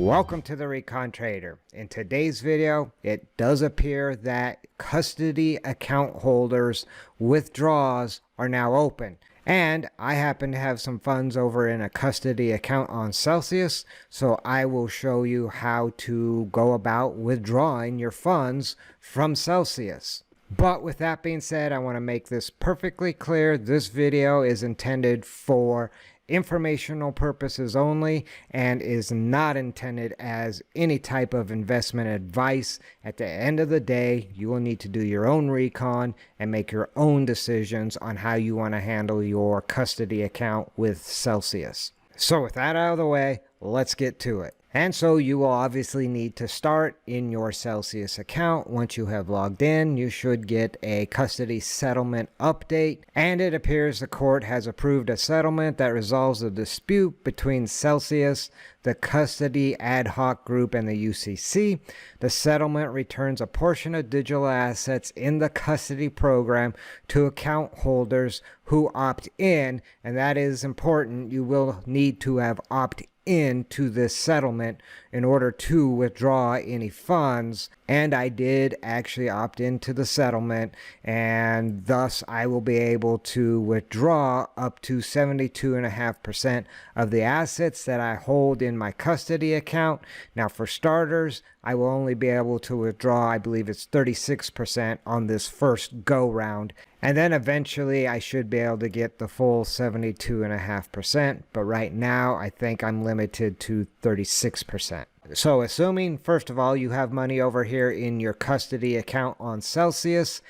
Welcome to the Recon Trader. In today's video, it does appear that custody account holders withdrawals are now open. And I happen to have some funds over in a custody account on Celsius, so I will show you how to go about withdrawing your funds from Celsius. But with that being said, I want to make this perfectly clear. This video is intended for informational purposes only and is not intended as any type of investment advice. At the end of the day, you will need to do your own recon and make your own decisions on how you want to handle your custody account with Celsius. So with that out of the way, let's get to it. And so you will obviously need to start in your Celsius account. Once you have logged in, you should get a custody settlement update. And it appears the court has approved a settlement that resolves a dispute between Celsius, the custody ad hoc group, and the UCC. The settlement returns a portion of digital assets in the custody program to account holders who opt in. And that is important. You will need to have opted into this settlement in order to withdraw any funds, and I did actually opt into the settlement, and thus I will be able to withdraw up to 72.5% of the assets that I hold in my custody account. Now for starters, I will only be able to withdraw, I believe it's 36% on this first go round, and then eventually I should be able to get the full 72.5%, but right now I think I'm limited to 36%. So assuming, first of all, you have money over here in your custody account on Celsius,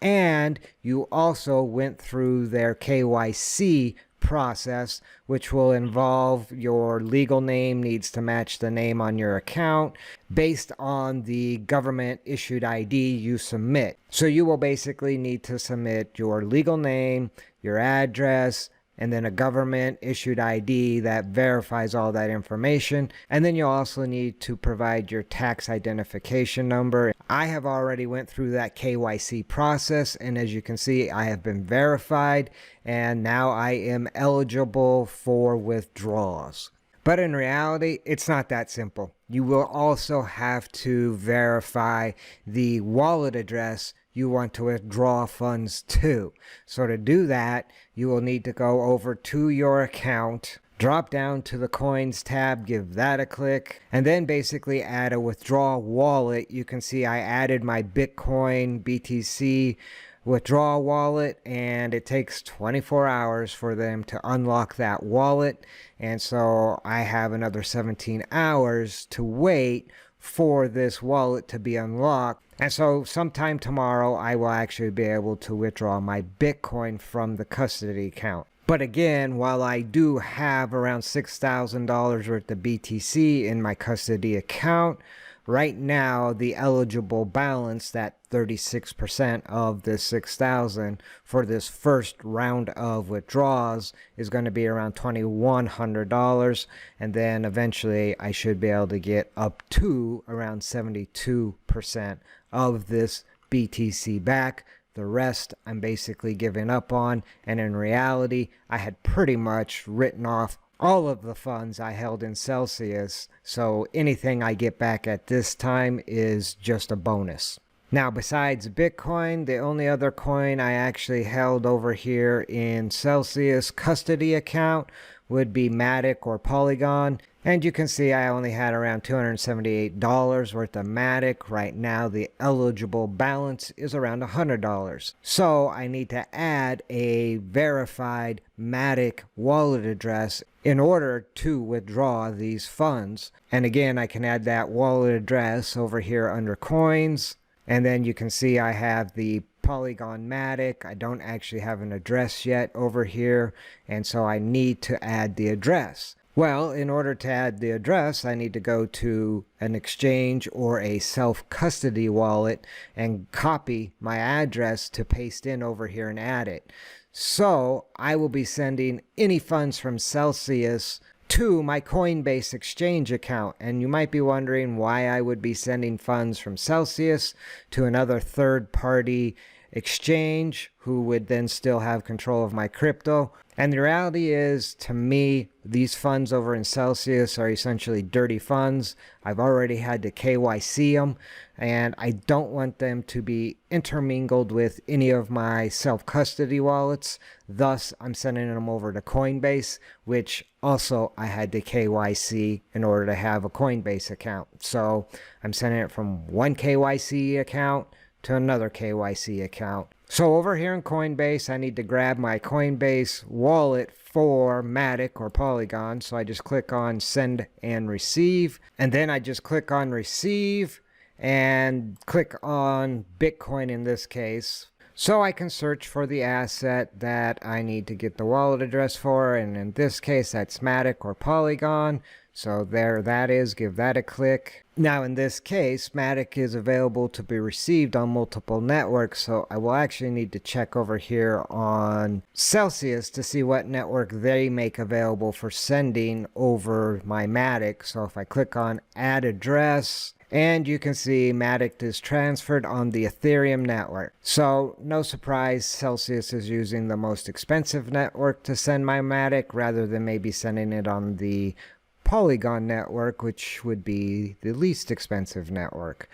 and you also went through their KYC process, which will involve your legal name needs to match the name on your account based on the government issued ID you submit. So you will basically need to submit your legal name, your address, and then a government issued ID that verifies all that information. And then you'll also need to provide your tax identification number. I have already went through that KYC process, and as you can see, I have been verified, and now I am eligible for withdrawals. But in reality, it's not that simple. You will also have to verify the wallet address you want to withdraw funds to. So to do that, you will need to go over to your account, drop down to the coins tab, give that a click, and then basically add a withdrawal wallet. You can see I added my Bitcoin BTC withdrawal wallet, and it takes 24 hours for them to unlock that wallet, and so I have another 17 hours to wait for this wallet to be unlocked. And so sometime tomorrow I will actually be able to withdraw my Bitcoin from the custody account. But again, while I do have around $6,000 worth of BTC in my custody account, right now the eligible balance, that 36% of the 6,000 for this first round of withdrawals, is going to be around $2,100, and then eventually I should be able to get up to around 72% of this BTC back. The rest I'm basically giving up on, and in reality I had pretty much written off all of the funds I held in Celsius, so anything I get back at this time is just a bonus. Now besides Bitcoin, the only other coin I actually held over here in Celsius custody account would be Matic or Polygon. And you can see I only had around $278 worth of Matic. Right now the eligible balance is around $100. So I need to add a verified Matic wallet address in order to withdraw these funds. And again, I can add that wallet address over here under coins. And then you can see I have the Polygon Matic. I don't actually have an address yet over here, and so I need to add the address. Well, in order to add the address, I need to go to an exchange or a self-custody wallet and copy my address to paste in over here and add it. So I will be sending any funds from Celsius to my Coinbase exchange account, and you might be wondering why I would be sending funds from Celsius to another third-party exchange who would then still have control of my crypto. And the reality is, to me, these funds over in Celsius are essentially dirty funds. I've already had to KYC them, and I don't want them to be intermingled with any of my self-custody wallets. Thus, I'm sending them over to Coinbase, which also I had to KYC in order to have a Coinbase account. So I'm sending it from one KYC account to another KYC account. So over here in Coinbase, I need to grab my Coinbase wallet for Matic or Polygon. So I just click on send and receive. And then I just click on receive and click on Bitcoin in this case. So I can search for the asset that I need to get the wallet address for. And in this case, that's Matic or Polygon. So there that is, give that a click. Now in this case, Matic is available to be received on multiple networks, so I will actually need to check over here on Celsius to see what network they make available for sending over my Matic. So if I click on add address, and you can see Matic is transferred on the Ethereum network. So no surprise, Celsius is using the most expensive network to send my Matic rather than maybe sending it on the Polygon network, which would be the least expensive network.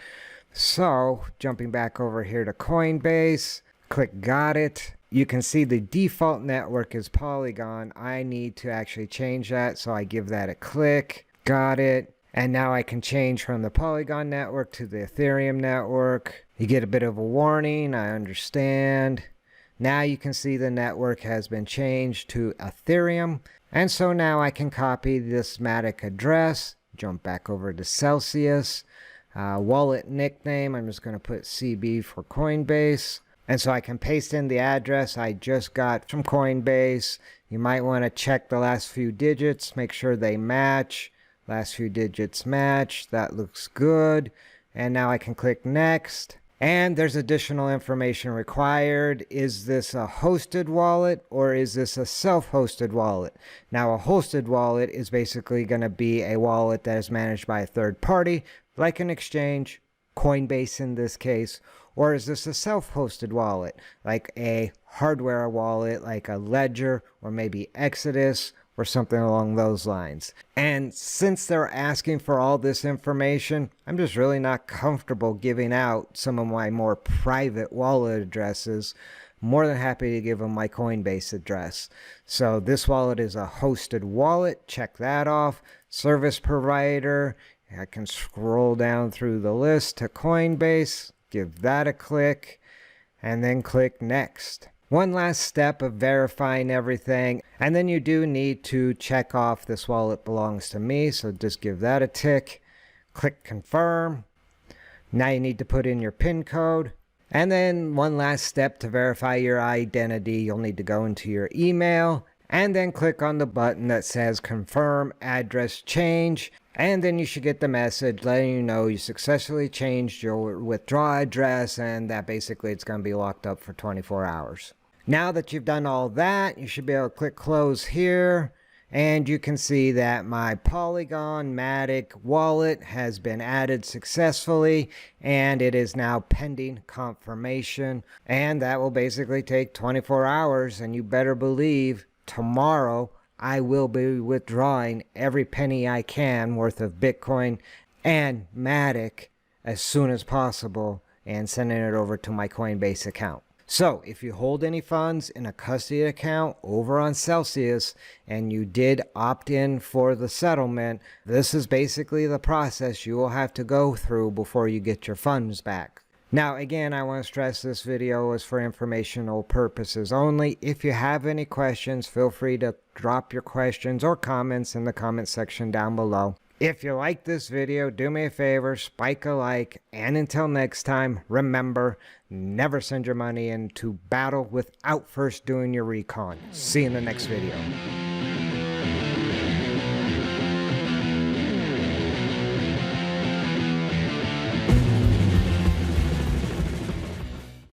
So jumping back over here to Coinbase, click got it. You can see the default network is Polygon. I need to actually change that, so I give that a click. Got it. And now I can change from the Polygon network to the Ethereum network. You get a bit of a warning, I understand. Now you can see the network has been changed to Ethereum. And so now I can copy this Matic address, jump back over to Celsius, wallet nickname, I'm just going to put CB for Coinbase. And so I can paste in the address I just got from Coinbase. You might want to check the last few digits, make sure they match. Last few digits match, that looks good. And now I can click next. And there's additional information required. Is this a hosted wallet or is this a self-hosted wallet? Now, a hosted wallet is basically going to be a wallet that is managed by a third party, like an exchange, Coinbase in this case. Or is this a self-hosted wallet, like a hardware wallet, like a Ledger or maybe Exodus or something along those lines? And since they're asking for all this information, I'm just really not comfortable giving out some of my more private wallet addresses. More than happy to give them my Coinbase address. So this wallet is a hosted wallet. Check that off. Service provider. I can scroll down through the list to Coinbase. Give that a click. And then click next. One last step of verifying everything, and then you do need to check off this wallet belongs to me, so just give that a tick. Click confirm. Now you need to put in your PIN code. And then one last step to verify your identity, you'll need to go into your email and then click on the button that says confirm address change. And then you should get the message letting you know you successfully changed your withdrawal address and that basically it's going to be locked up for 24 hours. Now that you've done all that, you should be able to click close here. And you can see that my Polygon Matic wallet has been added successfully and it is now pending confirmation. And that will basically take 24 hours, and you better believe tomorrow I will be withdrawing every penny I can worth of Bitcoin and Matic as soon as possible and sending it over to my Coinbase account. So if you hold any funds in a custody account over on Celsius and you did opt in for the settlement, this is basically the process you will have to go through before you get your funds back. Now again, I want to stress this video is for informational purposes only. If you have any questions, feel free to drop your questions or comments in the comment section down below. If you like this video, do me a favor, spike a like, and until next time, remember, never send your money into battle without first doing your recon. See you in the next video.